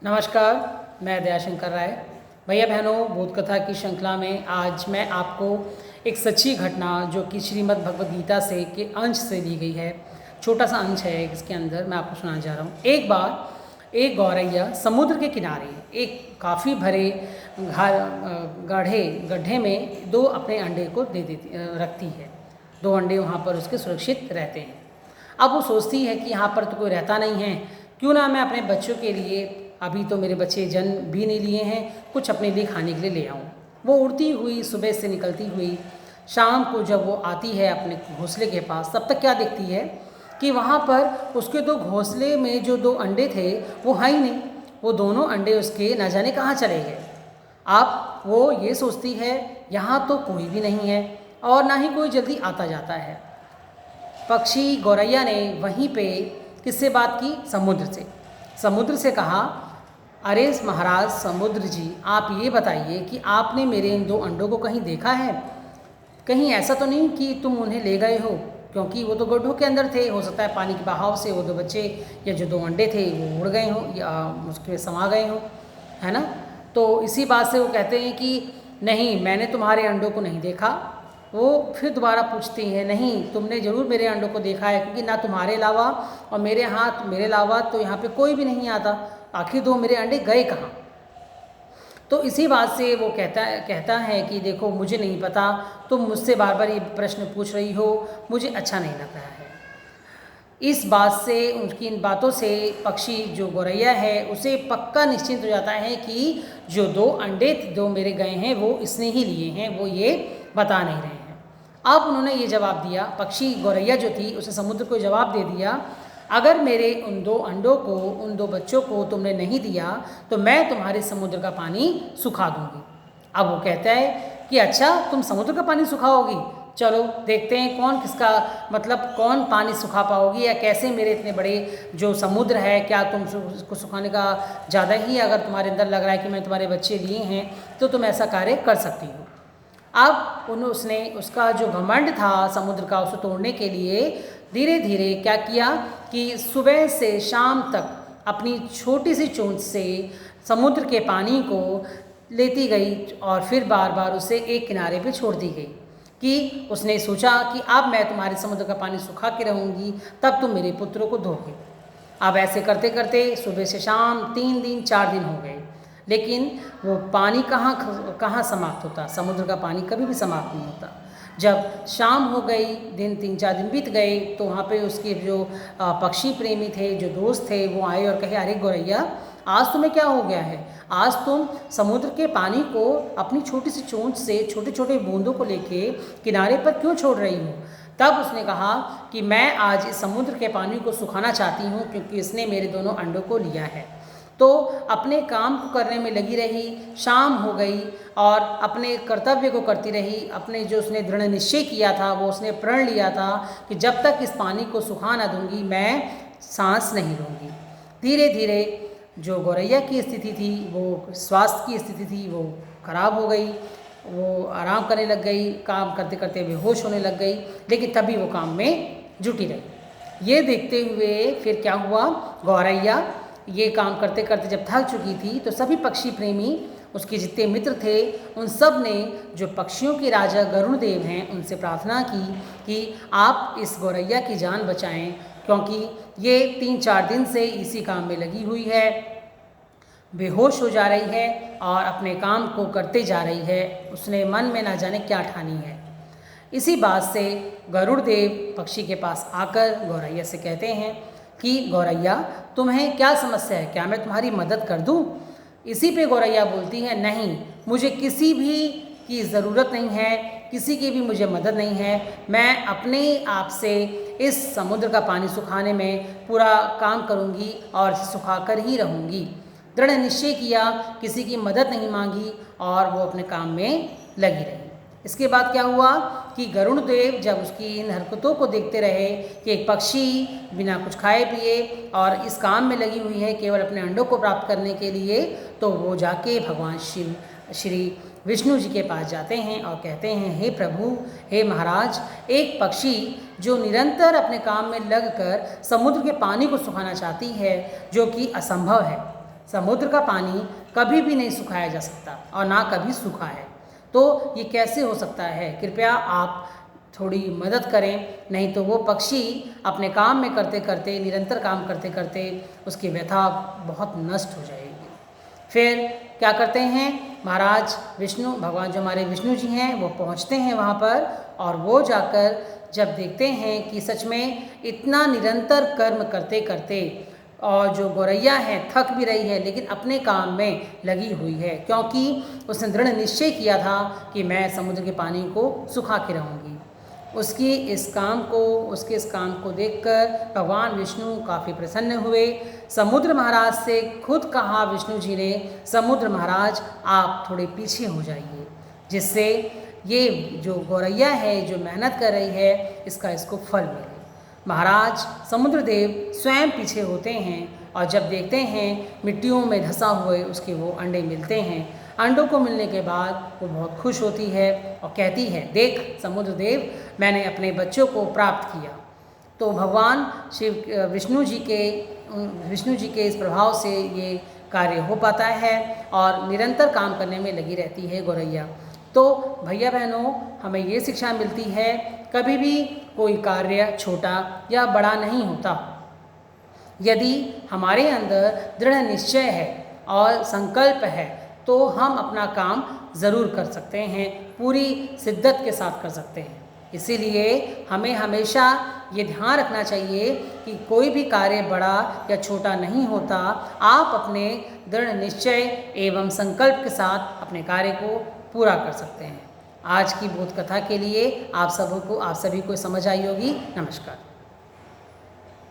नमस्कार, मैं दयाशंकर राय। भैया बहनों, बोध कथा की श्रृंखला में आज मैं आपको एक सच्ची घटना जो कि श्रीमद् भगवद गीता से के अंश से ली गई है, छोटा सा अंश है इसके अंदर, मैं आपको सुनाना चाह रहा हूँ। एक बार एक गौरैया समुद्र के किनारे एक काफ़ी भरे गड्ढे में दो अपने अंडे को रखती है। दो अंडे वहाँ पर उसके सुरक्षित रहते हैं। अब वो सोचती है कि यहाँ पर तो कोई रहता नहीं है, क्यों ना मैं अपने बच्चों के लिए, अभी तो मेरे बच्चे जन्म भी नहीं लिए हैं, कुछ अपने लिए खाने के लिए ले आऊँ। वो उड़ती हुई सुबह से निकलती हुई शाम को जब वो आती है अपने घोंसले के पास, तब तक क्या देखती है कि वहाँ पर उसके दो घोंसले में जो दो अंडे थे वो हैं ही नहीं। वो दोनों अंडे उसके न जाने कहाँ चले गए। अब वो ये सोचती है यहाँ तो कोई भी नहीं है और ना ही कोई जल्दी आता जाता है। पक्षी गौरैया ने वहीं पे किससे बात की? समुद्र से कहा, अरे महाराज समुद्र जी, आप ये बताइए कि आपने मेरे इन दो अंडों को कहीं देखा है? कहीं ऐसा तो नहीं कि तुम उन्हें ले गए हो? क्योंकि वो तो गड्ढों के अंदर थे, हो सकता है पानी के बहाव से वो दो बच्चे या जो दो अंडे थे वो उड़ गए हों या उसके समा गए हों, है ना? तो इसी बात से वो कहते हैं कि नहीं, मैंने तुम्हारे अंडों को नहीं देखा। वो फिर दोबारा पूछती हैं, नहीं तुमने ज़रूर मेरे अंडों को देखा है, क्योंकि ना तुम्हारे अलावा और मेरे अलावा तो यहाँ पे कोई भी नहीं आता। आखिर दो मेरे अंडे गए कहाँ? तो इसी बात से वो कहता है कि देखो, मुझे नहीं पता, तुम मुझसे बार बार ये प्रश्न पूछ रही हो, मुझे अच्छा नहीं लग रहा है। इस बात से, उनकी इन बातों से पक्षी जो गौरैया है उसे पक्का निश्चित हो जाता है कि जो दो अंडे दो मेरे गए हैं वो इसने ही लिए हैं, वो ये बता नहीं रहे हैं। अब उन्होंने ये जवाब दिया, पक्षी गौरैया जो थी उसे समुद्र को जवाब दे दिया, अगर मेरे उन दो अंडों को, उन दो बच्चों को तुमने नहीं दिया तो मैं तुम्हारे समुद्र का पानी सुखा दूंगी। अब वो कहता है कि अच्छा, तुम समुद्र का पानी सुखाओगी? चलो देखते हैं कौन पानी सुखा पाओगी, या कैसे मेरे इतने बड़े जो समुद्र है, क्या तुम उसको सुखाने का ज़्यादा ही अगर तुम्हारे अंदर लग रहा है कि मैं तुम्हारे बच्चे लिए हैं तो तुम ऐसा कार्य कर सकती हो। अब उसने उसका जो घमंड था समुद्र का, उसे तोड़ने के लिए धीरे धीरे क्या किया कि सुबह से शाम तक अपनी छोटी सी चोंच से समुद्र के पानी को लेती गई और फिर बार बार उसे एक किनारे पे छोड़ दी गई कि उसने सोचा कि अब मैं तुम्हारे समुद्र का पानी सुखा के रहूँगी, तब तुम मेरे पुत्रों को धोगे। अब ऐसे करते करते सुबह से शाम 3 दिन 4 दिन हो गए, लेकिन वो पानी कहाँ समाप्त होता? समुद्र का पानी कभी भी समाप्त नहीं होता। जब शाम हो गई, दिन 3-4 दिन बीत गए, तो वहाँ पे उसके जो पक्षी प्रेमी थे, जो दोस्त थे, वो आए और कहे, अरे गौरैया, आज तुम्हें क्या हो गया है? आज तुम समुद्र के पानी को अपनी छोटी सी चोंच से छोटे छोटे बूंदों को लेके किनारे पर क्यों छोड़ रही हो? तब उसने कहा कि मैं आज इस समुद्र के पानी को सुखाना चाहती हूँ, क्योंकि इसने मेरे दोनों अंडों को लिया है। तो अपने काम को करने में लगी रही, शाम हो गई और अपने कर्तव्य को करती रही। अपने जो उसने दृढ़ निश्चय किया था, वो उसने प्रण लिया था कि जब तक इस पानी को सुखा ना दूंगी मैं सांस नहीं लूँगी। धीरे धीरे जो गौरैया की स्थिति थी, वो स्वास्थ्य की स्थिति थी, वो खराब हो गई। वो आराम करने लग गई, काम करते करते बेहोश होने लग गई, लेकिन तभी वो काम में जुटी रही। ये देखते हुए फिर क्या हुआ, गौरैया ये काम करते करते जब थक चुकी थी तो सभी पक्षी प्रेमी, उसके जितने मित्र थे, उन सब ने, जो पक्षियों के राजा गरुड़ देव हैं, उनसे प्रार्थना की कि आप इस गौरैया की जान बचाएं, क्योंकि ये 3-4 दिन से इसी काम में लगी हुई है, बेहोश हो जा रही है और अपने काम को करते जा रही है। उसने मन में ना जाने क्या ठानी है। इसी बात से गरुड़ देव पक्षी के पास आकर गौरैया से कहते हैं कि गौरैया, तुम्हें क्या समस्या है? क्या मैं तुम्हारी मदद कर दूं? इसी पे गौरैया बोलती है, नहीं, मुझे किसी भी की ज़रूरत नहीं है, किसी की भी मुझे मदद नहीं है। मैं अपने आप से इस समुद्र का पानी सुखाने में पूरा काम करूंगी और सुखा कर ही रहूंगी। दृढ़ निश्चय किया, किसी की मदद नहीं मांगी और वो अपने काम में लगी रही। इसके बाद क्या हुआ कि गरुड़ देव जब उसकी इन हरकतों को देखते रहे कि एक पक्षी बिना कुछ खाए पिए और इस काम में लगी हुई है केवल अपने अंडों को प्राप्त करने के लिए, तो वो जाके भगवान शिव श्री विष्णु जी के पास जाते हैं और कहते हैं, हे प्रभु, हे महाराज, एक पक्षी जो निरंतर अपने काम में लगकर समुद्र के पानी को सुखाना चाहती है, जो कि असंभव है, समुद्र का पानी कभी भी नहीं सुखाया जा सकता और ना कभी सूखा है। तो ये कैसे हो सकता है? कृपया आप थोड़ी मदद करें, नहीं तो वो पक्षी अपने काम में करते करते, निरंतर काम करते करते उसकी व्यथा बहुत नष्ट हो जाएगी। फिर क्या करते हैं? महाराज विष्णु भगवान जो हमारे विष्णु जी हैं वो पहुंचते हैं वहाँ पर, और वो जाकर जब देखते हैं कि सच में इतना निरंतर कर्म करते करते और जो गौरैया है थक भी रही है लेकिन अपने काम में लगी हुई है, क्योंकि उसने दृढ़ निश्चय किया था कि मैं समुद्र के पानी को सुखा के रहूँगी। उसके इस काम को देखकर भगवान विष्णु काफ़ी प्रसन्न हुए। समुद्र महाराज से खुद कहा विष्णु जी ने, समुद्र महाराज आप थोड़े पीछे हो जाइए, जिससे ये जो गौरैया है जो मेहनत कर रही है इसको फल मिले। महाराज समुद्रदेव स्वयं पीछे होते हैं और जब देखते हैं मिट्टियों में धंसा हुए उसके वो अंडे मिलते हैं। अंडों को मिलने के बाद वो बहुत खुश होती है और कहती है, देख समुद्रदेव, मैंने अपने बच्चों को प्राप्त किया। तो भगवान विष्णु जी के इस प्रभाव से ये कार्य हो पाता है और निरंतर काम करने में लगी रहती है गौरैया। तो भैया बहनों, हमें ये शिक्षा मिलती है, कभी भी कोई कार्य छोटा या बड़ा नहीं होता। यदि हमारे अंदर दृढ़ निश्चय है और संकल्प है तो हम अपना काम ज़रूर कर सकते हैं, पूरी शिद्दत के साथ कर सकते हैं। इसीलिए हमें हमेशा ये ध्यान रखना चाहिए कि कोई भी कार्य बड़ा या छोटा नहीं होता। आप अपने दृढ़ निश्चय एवं संकल्प के साथ अपने कार्य को पूरा कर सकते हैं। आज की बोध कथा के लिए आप सभी को समझ आई होगी। नमस्कार।